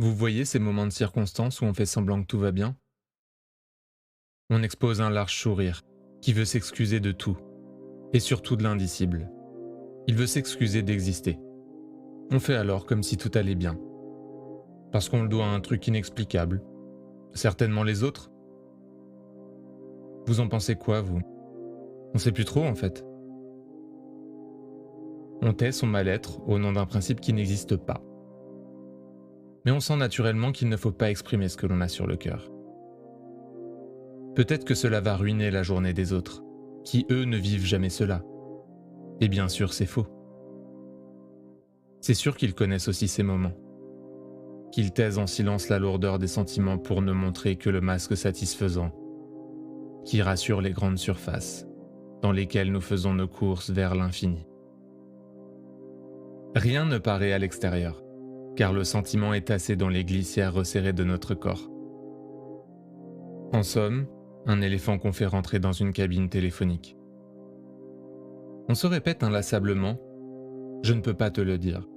Vous voyez ces moments de circonstance où on fait semblant que tout va bien? On expose un large sourire, qui veut s'excuser de tout, et surtout de l'indicible. Il veut s'excuser d'exister. On fait alors comme si tout allait bien, parce qu'on le doit à un truc inexplicable. Certainement les autres. Vous en pensez quoi, vous? On sait plus trop, en fait. On tait son mal-être au nom d'un principe qui n'existe pas. Mais on sent naturellement qu'il ne faut pas exprimer ce que l'on a sur le cœur. Peut-être que cela va ruiner la journée des autres, qui eux ne vivent jamais cela. Et bien sûr, c'est faux. C'est sûr qu'ils connaissent aussi ces moments. Qu'ils taisent en silence la lourdeur des sentiments pour ne montrer que le masque satisfaisant, qui rassure les grandes surfaces, dans lesquelles nous faisons nos courses vers l'infini. Rien ne paraît à l'extérieur, car le sentiment est tassé dans les glissières resserrées de notre corps. En somme, un éléphant qu'on fait rentrer dans une cabine téléphonique. On se répète inlassablement « Je ne peux pas te le dire.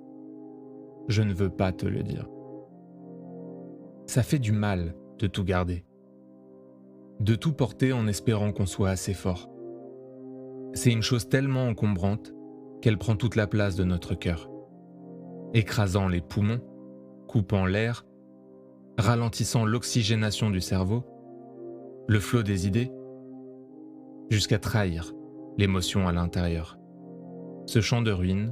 Je ne veux pas te le dire. » Ça fait du mal de tout garder. De tout porter en espérant qu'on soit assez fort. C'est une chose tellement encombrante qu'elle prend toute la place de notre cœur, écrasant les poumons, coupant l'air, ralentissant l'oxygénation du cerveau, le flot des idées, jusqu'à trahir l'émotion à l'intérieur. Ce champ de ruines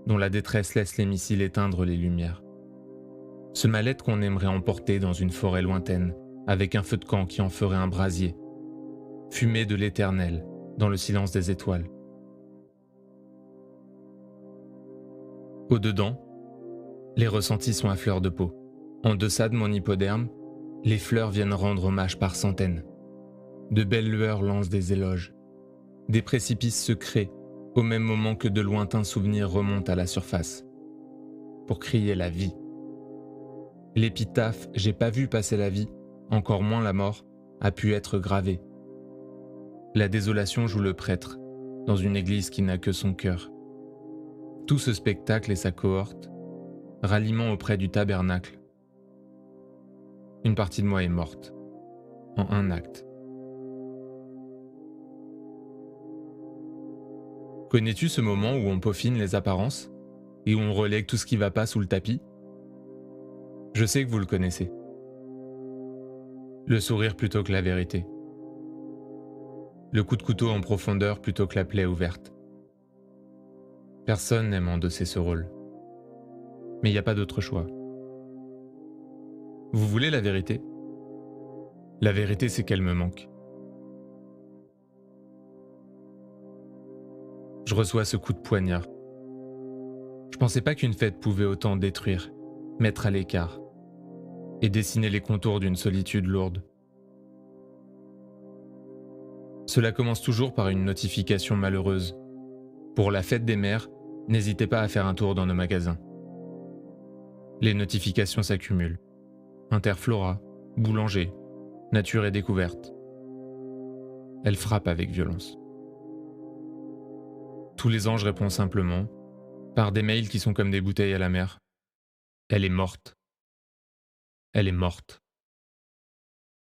dont la détresse laisse les missiles éteindre les lumières. Ce mal-être qu'on aimerait emporter dans une forêt lointaine, avec un feu de camp qui en ferait un brasier, fumée de l'éternel dans le silence des étoiles. Au-dedans, les ressentis sont à fleur de peau. En deçà de mon hypoderme, les fleurs viennent rendre hommage par centaines. De belles lueurs lancent des éloges. Des précipices se créent au même moment que de lointains souvenirs remontent à la surface. Pour crier la vie. L'épitaphe « J'ai pas vu passer la vie, encore moins la mort » a pu être gravée. La désolation joue le prêtre, dans une église qui n'a que son cœur. Tout ce spectacle et sa cohorte, ralliement auprès du tabernacle. Une partie de moi est morte, en un acte. Connais-tu ce moment où on peaufine les apparences et où on relègue tout ce qui va pas sous le tapis? Je sais que vous le connaissez. Le sourire plutôt que la vérité. Le coup de couteau en profondeur plutôt que la plaie ouverte. Personne n'aime endosser ce rôle. Mais il n'y a pas d'autre choix. Vous voulez la vérité? La vérité, c'est qu'elle me manque. Je reçois ce coup de poignard. Je pensais pas qu'une fête pouvait autant détruire, mettre à l'écart, et dessiner les contours d'une solitude lourde. Cela commence toujours par une notification malheureuse. Pour la fête des mères, n'hésitez pas à faire un tour dans nos magasins. Les notifications s'accumulent. Interflora, boulanger, nature et découverte. Elles frappent avec violence. Tous les ans, je réponds simplement, par des mails qui sont comme des bouteilles à la mer. Elle est morte. Elle est morte.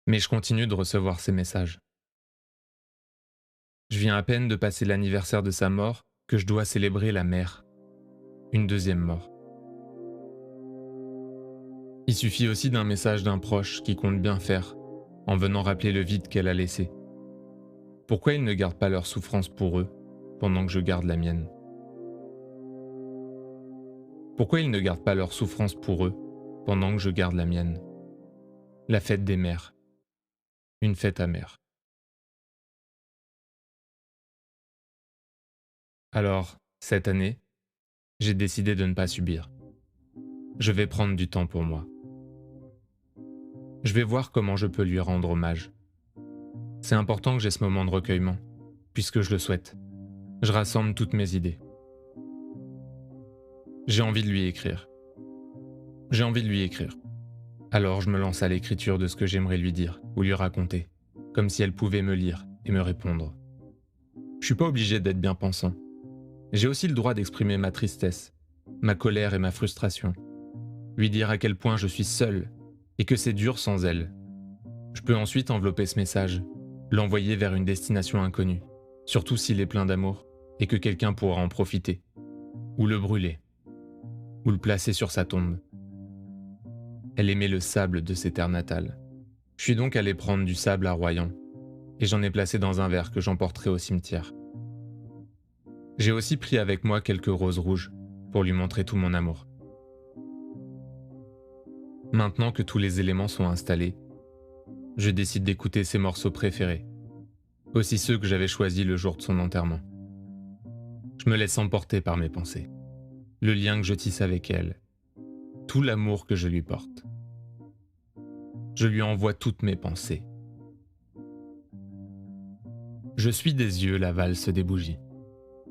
Mais je continue de recevoir ces messages. Je viens à peine de passer l'anniversaire de sa mort que je dois célébrer la mère. Une deuxième mort. Il suffit aussi d'un message d'un proche qui compte bien faire, en venant rappeler le vide qu'elle a laissé. Pourquoi ils ne gardent pas leur souffrance pour eux, pendant que je garde la mienne? Pourquoi ils ne gardent pas leur souffrance pour eux, pendant que je garde la mienne? La fête des mères. Une fête amère. Alors, cette année, j'ai décidé de ne pas subir. Je vais prendre du temps pour moi. Je vais voir comment je peux lui rendre hommage. C'est important que j'ai ce moment de recueillement, puisque je le souhaite. Je rassemble toutes mes idées. J'ai envie de lui écrire. J'ai envie de lui écrire. Alors je me lance à l'écriture de ce que j'aimerais lui dire ou lui raconter, comme si elle pouvait me lire et me répondre. Je suis pas obligé d'être bien pensant. J'ai aussi le droit d'exprimer ma tristesse, ma colère et ma frustration. lui dire à quel point je suis seul et que c'est dur sans elle. Je peux ensuite envelopper ce message, l'envoyer vers une destination inconnue, surtout s'il est plein d'amour et que quelqu'un pourra en profiter, ou le brûler, ou le placer sur sa tombe. Elle aimait le sable de ses terres natales. Je suis donc allé prendre du sable à Royan, et j'en ai placé dans un verre que j'emporterai au cimetière. J'ai aussi pris avec moi quelques roses rouges pour lui montrer tout mon amour. Maintenant que tous les éléments sont installés, je décide d'écouter ses morceaux préférés, aussi ceux que j'avais choisis le jour de son enterrement. Je me laisse emporter par mes pensées, le lien que je tisse avec elle, tout l'amour que je lui porte. Je lui envoie toutes mes pensées. Je suis des yeux la valse des bougies,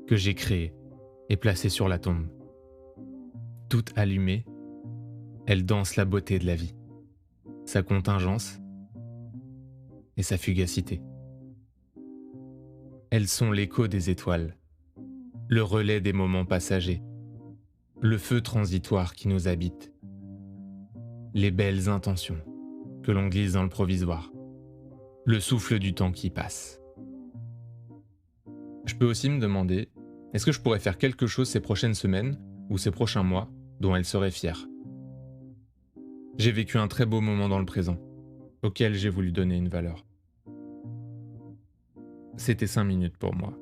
que j'ai créée et placée sur la tombe. Toute allumée, elle danse la beauté de la vie, sa contingence et sa fugacité. Elles sont l'écho des étoiles, le relais des moments passagers, le feu transitoire qui nous habite, les belles intentions que l'on glisse dans le provisoire, le souffle du temps qui passe. Je peux aussi me demander, est-ce que je pourrais faire quelque chose ces prochaines semaines ou ces prochains mois dont elle serait fière? J'ai vécu un très beau moment dans le présent, auquel j'ai voulu donner une valeur. C'était 5 minutes pour moi.